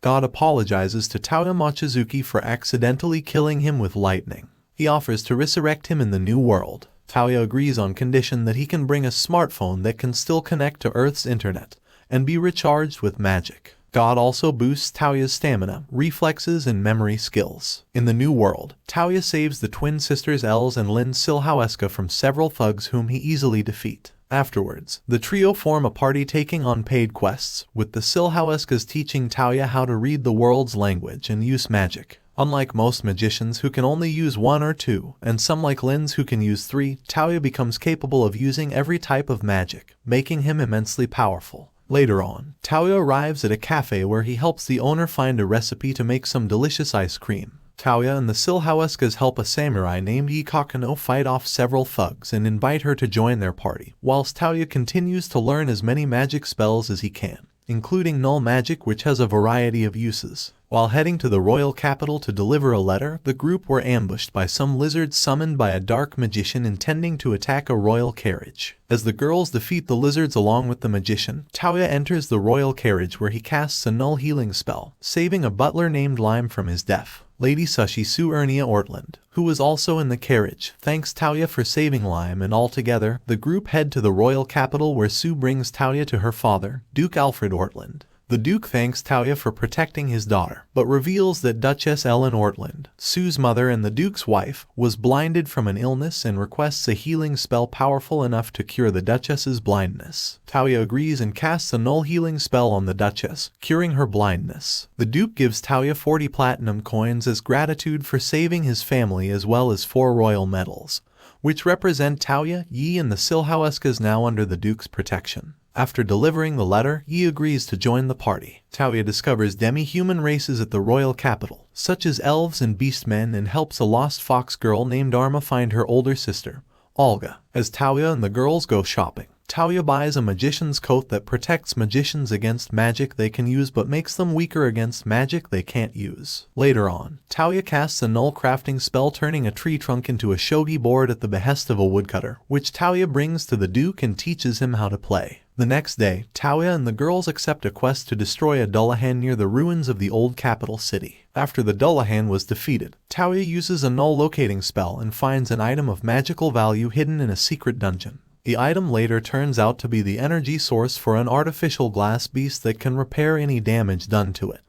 God apologizes to Taoya Mochizuki for accidentally killing him with lightning. He offers to resurrect him in the new world. Taoya agrees on condition that he can bring a smartphone that can still connect to Earth's internet and be recharged with magic. God also boosts Taoya's stamina, reflexes, and memory skills. In the new world, Taoya saves the twin sisters Els and Lin Silhaueska from several thugs whom he easily defeats. Afterwards, the trio form a party taking on paid quests, with the Silhaueskas teaching Taoya how to read the world's language and use magic. Unlike most magicians who can only use 1 or 2, and some like Lin's who can use 3, Taoya becomes capable of using every type of magic, making him immensely powerful. Later on, Taoya arrives at a cafe where he helps the owner find a recipe to make some delicious ice cream. Taoya and the Silhaueskas help a samurai named Ikakano fight off several thugs and invite her to join their party, whilst Taoya continues to learn as many magic spells as he can, including null magic, which has a variety of uses. While heading to the royal capital to deliver a letter, the group were ambushed by some lizards summoned by a dark magician intending to attack a royal carriage. As the girls defeat the lizards along with the magician, Taoya enters the royal carriage where he casts a null healing spell, saving a butler named Lime from his death. Lady Sushi Sue Ernia Ortland, who was also in the carriage, thanks Taoya for saving Lime, and altogether, the group head to the royal capital where Sue brings Taoya to her father, Duke Alfred Ortland. The Duke thanks Taoya for protecting his daughter, but reveals that Duchess Ellen Ortland, Sue's mother and the Duke's wife, was blinded from an illness and requests a healing spell powerful enough to cure the Duchess's blindness. Taoya agrees and casts a null healing spell on the Duchess, curing her blindness. The Duke gives Taoya 40 platinum coins as gratitude for saving his family, as well as 4 royal medals, which represent Taoya, Yi and the Silhaueskas now under the Duke's protection. After delivering the letter, Yi agrees to join the party. Taoya discovers demi-human races at the royal capital, such as elves and beastmen, and helps a lost fox girl named Arma find her older sister, Olga. As Taoya and the girls go shopping, Taoya buys a magician's coat that protects magicians against magic they can use but makes them weaker against magic they can't use. Later on, Taoya casts a null crafting spell turning a tree trunk into a shogi board at the behest of a woodcutter, which Taoya brings to the Duke and teaches him how to play. The next day, Taoya and the girls accept a quest to destroy a Dullahan near the ruins of the old capital city. After the Dullahan was defeated, Taoya uses a null locating spell and finds an item of magical value hidden in a secret dungeon. The item later turns out to be the energy source for an artificial glass beast that can repair any damage done to it.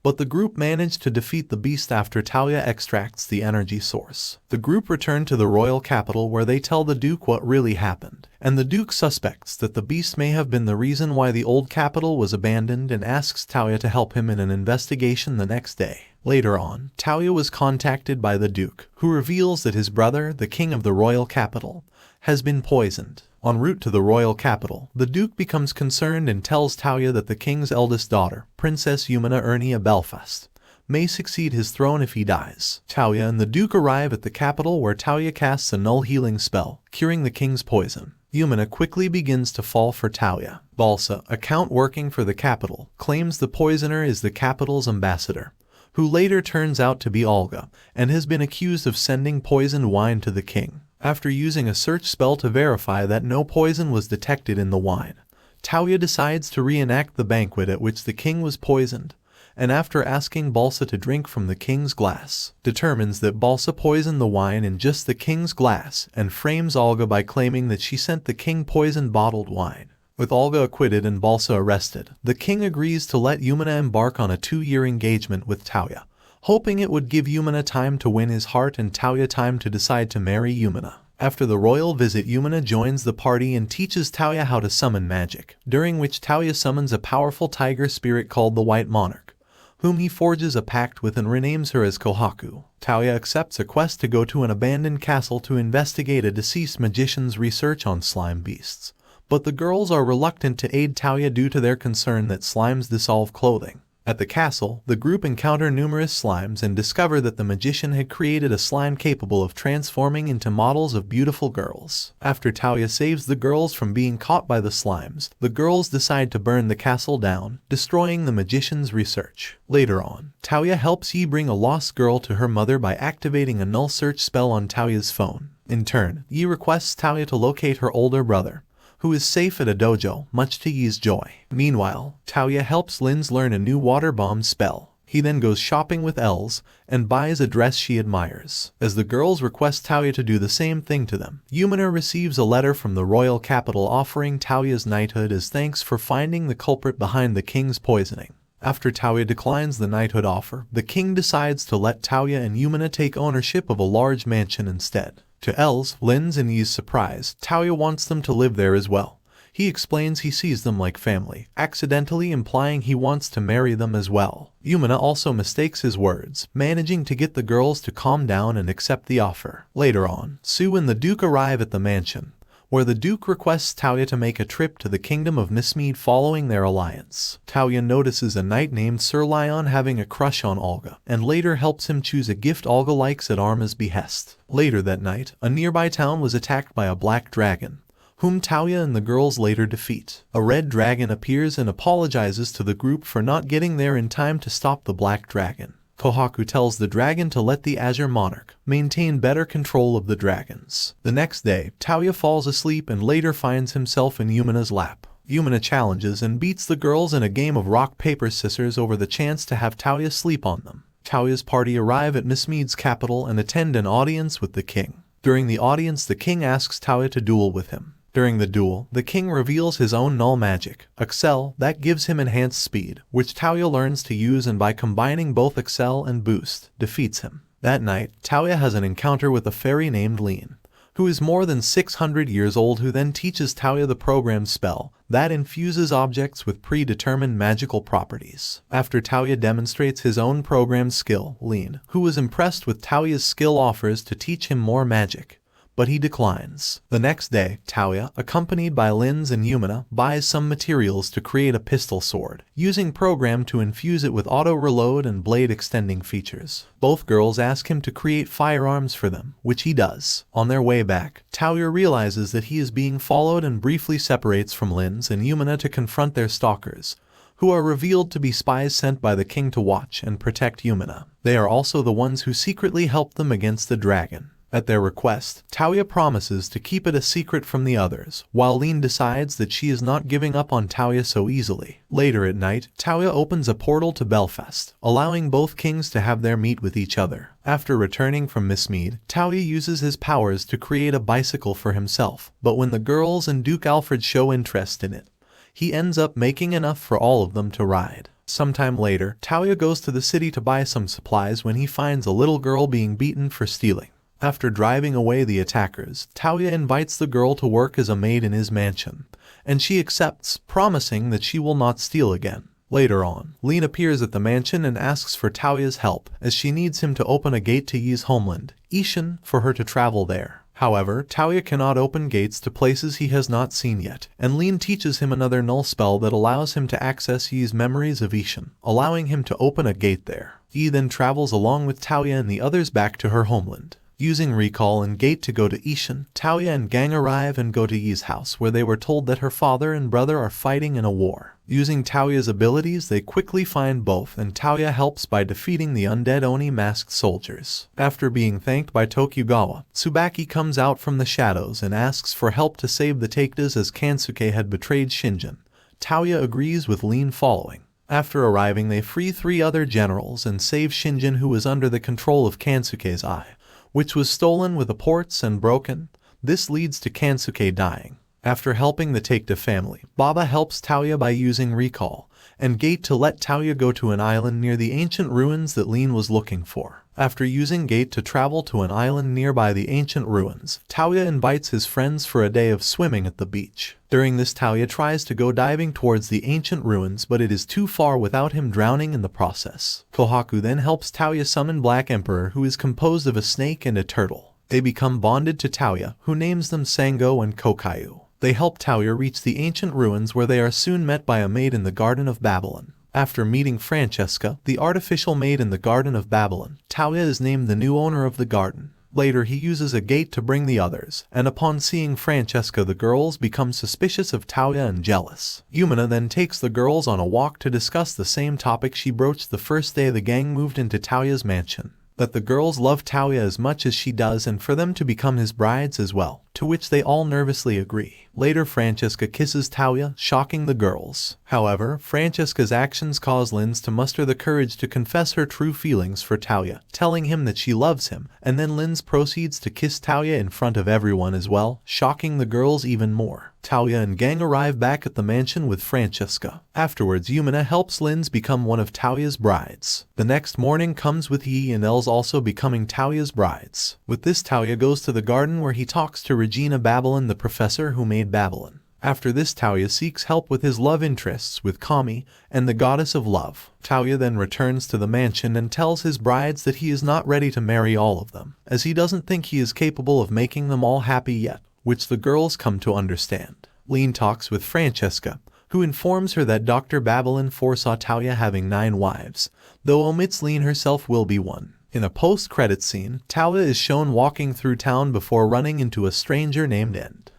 But the group managed to defeat the beast after Taoya extracts the energy source. The group return to the royal capital where they tell the Duke what really happened, and the Duke suspects that the beast may have been the reason why the old capital was abandoned and asks Taoya to help him in an investigation the next day. Later on, Taoya was contacted by the Duke, who reveals that his brother, the king of the royal capital, has been poisoned. En route to the royal capital, the Duke becomes concerned and tells Taoya that the king's eldest daughter, Princess Yumina Ernia Belfast, may succeed his throne if he dies. Taoya and the Duke arrive at the capital where Taoya casts a null healing spell, curing the king's poison. Yumina quickly begins to fall for Taoya. Balsa, a count working for the capital, claims the poisoner is the capital's ambassador, who later turns out to be Olga, and has been accused of sending poisoned wine to the king. After using a search spell to verify that no poison was detected in the wine, Taoya decides to reenact the banquet at which the king was poisoned, and after asking Balsa to drink from the king's glass, determines that Balsa poisoned the wine in just the king's glass and frames Olga by claiming that she sent the king poisoned bottled wine. With Olga acquitted and Balsa arrested, the king agrees to let Yumina embark on a 2-year engagement with Taoya, hoping it would give Yumina time to win his heart and Taoya time to decide to marry Yumina. After the royal visit, Yumina joins the party and teaches Taoya how to summon magic, during which Taoya summons a powerful tiger spirit called the White Monarch, whom he forges a pact with and renames her as Kohaku. Taoya accepts a quest to go to an abandoned castle to investigate a deceased magician's research on slime beasts, but the girls are reluctant to aid Taoya due to their concern that slimes dissolve clothing. At the castle, the group encounter numerous slimes and discover that the magician had created a slime capable of transforming into models of beautiful girls. After Taoya saves the girls from being caught by the slimes, the girls decide to burn the castle down, destroying the magician's research. Later on, Taoya helps Yi bring a lost girl to her mother by activating a null search spell on Taoya's phone. In turn, Yi requests Taoya to locate her older brother, who is safe at a dojo, much to Yi's joy. Meanwhile, Taoya helps Linz learn a new water bomb spell. He then goes shopping with Els, and buys a dress she admires. As the girls request Taoya to do the same thing to them, Yumina receives a letter from the royal capital offering Taoya's knighthood as thanks for finding the culprit behind the king's poisoning. After Taoya declines the knighthood offer, the king decides to let Taoya and Yumina take ownership of a large mansion instead. To Els, Linz, and Yi's surprise, Taoya wants them to live there as well. He explains he sees them like family, accidentally implying he wants to marry them as well. Yumina also mistakes his words, managing to get the girls to calm down and accept the offer. Later on, Sue and the Duke arrive at the mansion, where the Duke requests Taoya to make a trip to the kingdom of Nismead following their alliance. Taoya notices a knight named Sir Lion having a crush on Olga, and later helps him choose a gift Olga likes at Arma's behest. Later that night, a nearby town was attacked by a black dragon, whom Taoya and the girls later defeat. A red dragon appears and apologizes to the group for not getting there in time to stop the black dragon. Kohaku tells the dragon to let the Azure Monarch maintain better control of the dragons. The next day, Taoya falls asleep and later finds himself in Yumina's lap. Yumina challenges and beats the girls in a game of rock, paper, scissors over the chance to have Taoya sleep on them. Taoya's party arrive at Nismead's capital and attend an audience with the king. During the audience, the king asks Taoya to duel with him. During the duel, the king reveals his own null magic, Excel, that gives him enhanced speed, which Taoya learns to use and by combining both Excel and Boost, defeats him. That night, Taoya has an encounter with a fairy named Lean, who is more than 600 years old, who then teaches Taoya the programmed spell that infuses objects with predetermined magical properties. After Taoya demonstrates his own programmed skill, Lean, who was impressed with Taoya's skill, offers to teach him more magic, but he declines. The next day, Taoya, accompanied by Linz and Yumina, buys some materials to create a pistol sword, using program to infuse it with auto-reload and blade-extending features. Both girls ask him to create firearms for them, which he does. On their way back, Taoya realizes that he is being followed and briefly separates from Linz and Yumina to confront their stalkers, who are revealed to be spies sent by the king to watch and protect Yumina. They are also the ones who secretly helped them against the dragon. At their request, Taoya promises to keep it a secret from the others, while Lean decides that she is not giving up on Taoya so easily. Later at night, Taoya opens a portal to Belfast, allowing both kings to have their meet with each other. After returning from Nismead, Taoya uses his powers to create a bicycle for himself, but when the girls and Duke Alfred show interest in it, he ends up making enough for all of them to ride. Sometime later, Taoya goes to the city to buy some supplies when he finds a little girl being beaten for stealing. After driving away the attackers, Taoya invites the girl to work as a maid in his mansion, and she accepts, promising that she will not steal again. Later on, Lean appears at the mansion and asks for Taoya's help, as she needs him to open a gate to Yi's homeland, Ishin, for her to travel there. However, Taoya cannot open gates to places he has not seen yet, and Lean teaches him another null spell that allows him to access Yi's memories of Ishin, allowing him to open a gate there. Yi then travels along with Taoya and the others back to her homeland. Using recall and gate to go to Ishin, Taoya and gang arrive and go to Yi's house, where they were told that her father and brother are fighting in a war. Using Taoya's abilities, they quickly find both, and Taoya helps by defeating the undead Oni masked soldiers. After being thanked by Tokugawa, Tsubaki comes out from the shadows and asks for help to save the Takedas as Kansuke had betrayed Shinjin. Taoya agrees with Lean following. After arriving, they free 3 other generals and save Shinjin, who was under the control of Kansuke's eye, which was stolen with the ports and broken. This leads to Kansuke dying. After helping the Takeda family, Baba helps Taoya by using recall and gate to let Taoya go to an island near the ancient ruins that Lean was looking for. After using gate to travel to an island nearby the ancient ruins, Taoya invites his friends for a day of swimming at the beach. During this, Taoya tries to go diving towards the ancient ruins, but it is too far without him drowning in the process. Kohaku then helps Taoya summon Black Emperor, who is composed of a snake and a turtle. They become bonded to Taoya, who names them Sango and Kokayu. They help Taoya reach the ancient ruins, where they are soon met by a maid in the Garden of Babylon. After meeting Francesca, the artificial maid in the Garden of Babylon, Taoya is named the new owner of the garden. Later, he uses a gate to bring the others, and upon seeing Francesca, the girls become suspicious of Taoya and jealous. Yumina then takes the girls on a walk to discuss the same topic she broached the first day the gang moved into Taoya's mansion: that the girls love Taoya as much as she does and for them to become his brides as well. to which they all nervously agree. Later, Francesca kisses Taoya, shocking the girls. However, Francesca's actions cause Linz to muster the courage to confess her true feelings for Taoya, telling him that she loves him, and then Linz proceeds to kiss Taoya in front of everyone as well, shocking the girls even more. Taoya and gang arrive back at the mansion with Francesca. Afterwards, Yumina helps Linz become one of Taoya's brides. The next morning comes with Yi and Els also becoming Taoya's brides. With this, Taoya goes to the garden where he talks to Regina Babylon, the professor who made Babylon. After this, Taoya seeks help with his love interests with Kami and the goddess of love. Taoya then returns to the mansion and tells his brides that he is not ready to marry all of them, as he doesn't think he is capable of making them all happy yet, which the girls come to understand. Lean talks with Francesca, who informs her that Dr. Babylon foresaw Taoya having 9 wives, though omits Lean herself will be one. In a post-credit scene, Taoya is shown walking through town before running into a stranger named End.